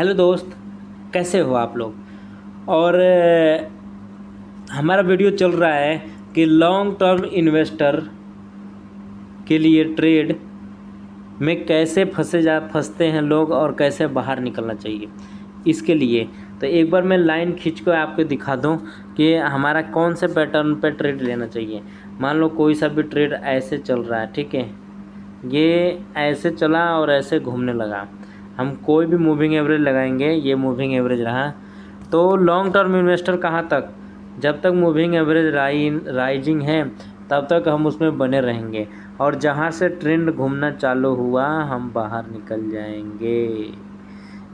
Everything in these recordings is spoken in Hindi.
हेलो दोस्त, कैसे हो आप लोग। और हमारा वीडियो चल रहा है कि लॉन्ग टर्म इन्वेस्टर के लिए ट्रेड में कैसे फंसते हैं लोग और कैसे बाहर निकलना चाहिए। इसके लिए तो एक बार मैं लाइन खींच कर आपको दिखा दूं कि हमारा कौन से पैटर्न पे ट्रेड लेना चाहिए। मान लो कोई सा भी ट्रेड ऐसे चल रहा है, ठीक है, ये ऐसे चला और ऐसे घूमने लगा। हम कोई भी मूविंग एवरेज लगाएंगे, ये मूविंग एवरेज रहा, तो लॉन्ग टर्म इन्वेस्टर कहाँ तक, जब तक मूविंग एवरेज राइजिंग है तब तक हम उसमें बने रहेंगे, और जहाँ से ट्रेंड घूमना चालू हुआ हम बाहर निकल जाएंगे।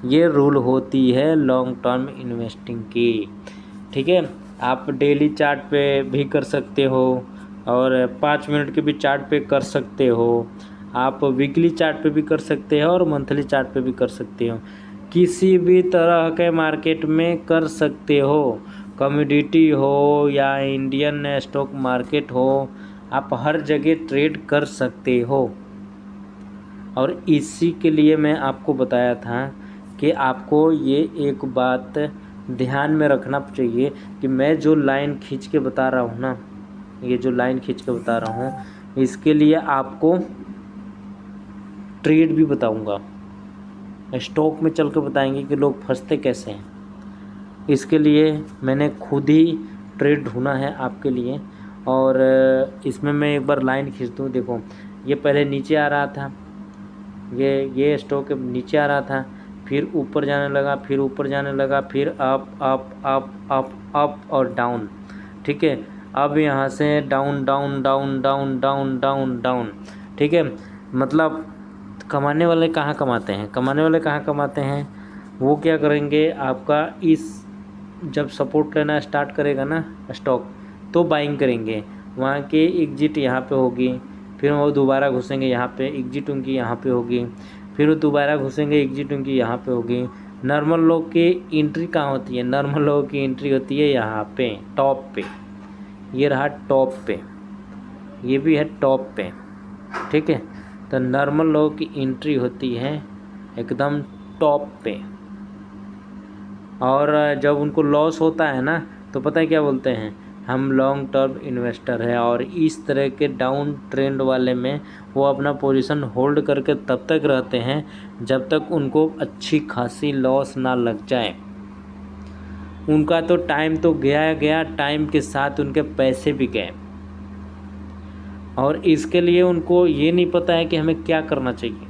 ये रूल होती है लॉन्ग टर्म इन्वेस्टिंग की, ठीक है। आप डेली चार्ट पे भी कर सकते हो और 5 मिनट के भी चार्ट पे कर सकते हो, आप वीकली चार्ट पे भी कर सकते हो और मंथली चार्ट पे भी कर सकते हो, किसी भी तरह के मार्केट में कर सकते हो, कमोडिटी हो या इंडियन स्टॉक मार्केट हो, आप हर जगह ट्रेड कर सकते हो। और इसी के लिए मैं आपको बताया था कि आपको ये एक बात ध्यान में रखना चाहिए कि मैं जो लाइन खींच के बता रहा हूँ ना, ये जो लाइन खींच के बता रहा हूँ, इसके लिए आपको ट्रेड भी बताऊंगा, स्टॉक में चल के बताएंगे कि लोग फंसते कैसे हैं। इसके लिए मैंने खुद ही ट्रेड ढूंढा है आपके लिए, और इसमें मैं एक बार लाइन खींच दूँ। देखो, ये पहले नीचे आ रहा था, ये स्टॉक नीचे आ रहा था, फिर ऊपर जाने लगा, फिर ऊपर जाने लगा, फिर up up up up up और डाउन, ठीक है। अब यहाँ से down down down down down down down, ठीक है। मतलब कमाने वाले कहाँ कमाते हैं, कमाने वाले कहाँ कमाते हैं, वो क्या करेंगे, आपका इस जब सपोर्ट लेना स्टार्ट करेगा ना स्टॉक, तो बाइंग करेंगे, वहाँ के एग्जिट यहाँ पे होगी, फिर वो दोबारा घुसेंगे यहाँ पे, एग्जिट उनकी यहाँ पे होगी, फिर वो दोबारा घुसेंगे, एग्जिट उनकी यहाँ पे होगी। नॉर्मल लोग की एंट्री कहाँ होती है, नॉर्मल लोगों की एंट्री होती है यहाँ पे टॉप पे, ये रहा टॉप पे, ये भी है टॉप पे, ठीक है। तो नॉर्मल लोगों की एंट्री होती है एकदम टॉप पे, और जब उनको लॉस होता है ना तो पता है क्या बोलते हैं, हम लॉन्ग टर्म इन्वेस्टर है। और इस तरह के डाउन ट्रेंड वाले में वो अपना पोजीशन होल्ड करके तब तक रहते हैं जब तक उनको अच्छी खासी लॉस ना लग जाए। उनका तो टाइम तो गया, टाइम के साथ उनके पैसे भी गए, और इसके लिए उनको ये नहीं पता है कि हमें क्या करना चाहिए।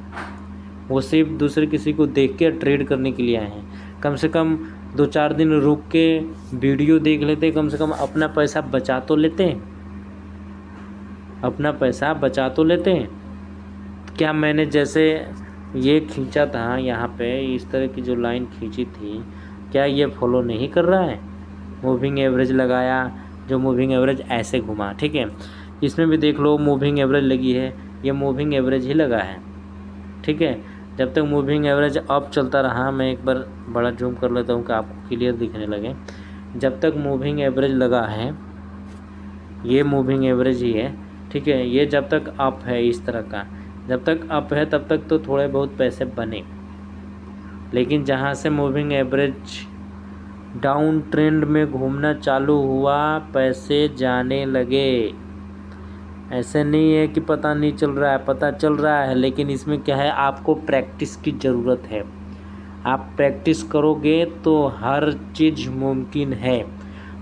वो सिर्फ दूसरे किसी को देख के ट्रेड करने के लिए आए हैं। कम से कम 2-4 दिन रुक के वीडियो देख लेते, कम से कम अपना पैसा बचा तो लेते हैं, अपना पैसा बचा तो लेते हैं। क्या मैंने जैसे ये खींचा था यहाँ पे, इस तरह की जो लाइन खींची थी, क्या ये फॉलो नहीं कर रहा है। मूविंग एवरेज लगाया, जो मूविंग एवरेज ऐसे घुमा, ठीक है। इसमें भी देख लो मूविंग एवरेज लगी है, ये मूविंग एवरेज ही लगा है, ठीक है। जब तक मूविंग एवरेज अप चलता रहा, मैं एक बार बड़ा जूम कर लेता हूँ कि आपको क्लियर दिखने लगे। जब तक मूविंग एवरेज लगा है, ये मूविंग एवरेज ही है, ठीक है। ये जब तक अप है इस तरह का, जब तक अप है तब तक तो थोड़े बहुत पैसे बने, लेकिन जहाँ से मूविंग एवरेज डाउन ट्रेंड में घूमना चालू हुआ, पैसे जाने लगे। ऐसे नहीं है कि पता नहीं चल रहा है, पता चल रहा है, लेकिन इसमें क्या है, आपको प्रैक्टिस की ज़रूरत है। आप प्रैक्टिस करोगे तो हर चीज़ मुमकिन है,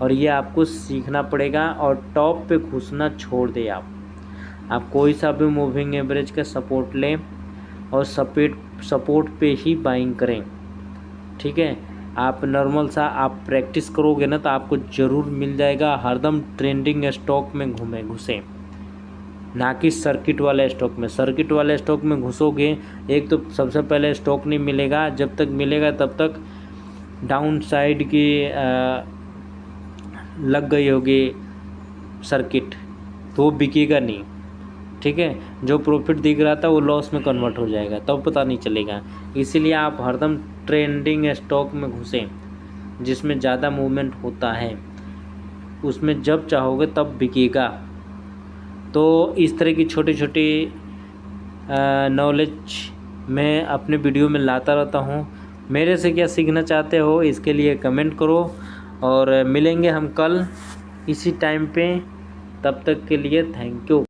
और ये आपको सीखना पड़ेगा। और टॉप पे घुसना छोड़ दे आप कोई सा भी मूविंग एवरेज का सपोर्ट लें और सपोर्ट पे ही बाइंग करें, ठीक है। आप नॉर्मल सा आप प्रैक्टिस करोगे ना तो आपको ज़रूर मिल जाएगा। हरदम ट्रेंडिंग स्टॉक में घुसे, ना कि सर्किट वाले स्टॉक में। सर्किट वाले स्टॉक में घुसोगे, एक तो सबसे पहले स्टॉक नहीं मिलेगा, जब तक मिलेगा तब तक डाउन साइड की लग गई होगी सर्किट, तो वो बिकेगा नहीं, ठीक है। जो प्रॉफिट दिख रहा था वो लॉस में कन्वर्ट हो जाएगा, तब पता नहीं चलेगा। इसीलिए आप हरदम ट्रेंडिंग स्टॉक में घुसें जिसमें ज़्यादा मूवमेंट होता है, उसमें जब चाहोगे तब बिकेगा। तो इस तरह की छोटी छोटी नॉलेज मैं अपने वीडियो में लाता रहता हूँ, मेरे से क्या सीखना चाहते हो इसके लिए कमेंट करो, और मिलेंगे हम कल इसी टाइम पे। तब तक के लिए थैंक यू।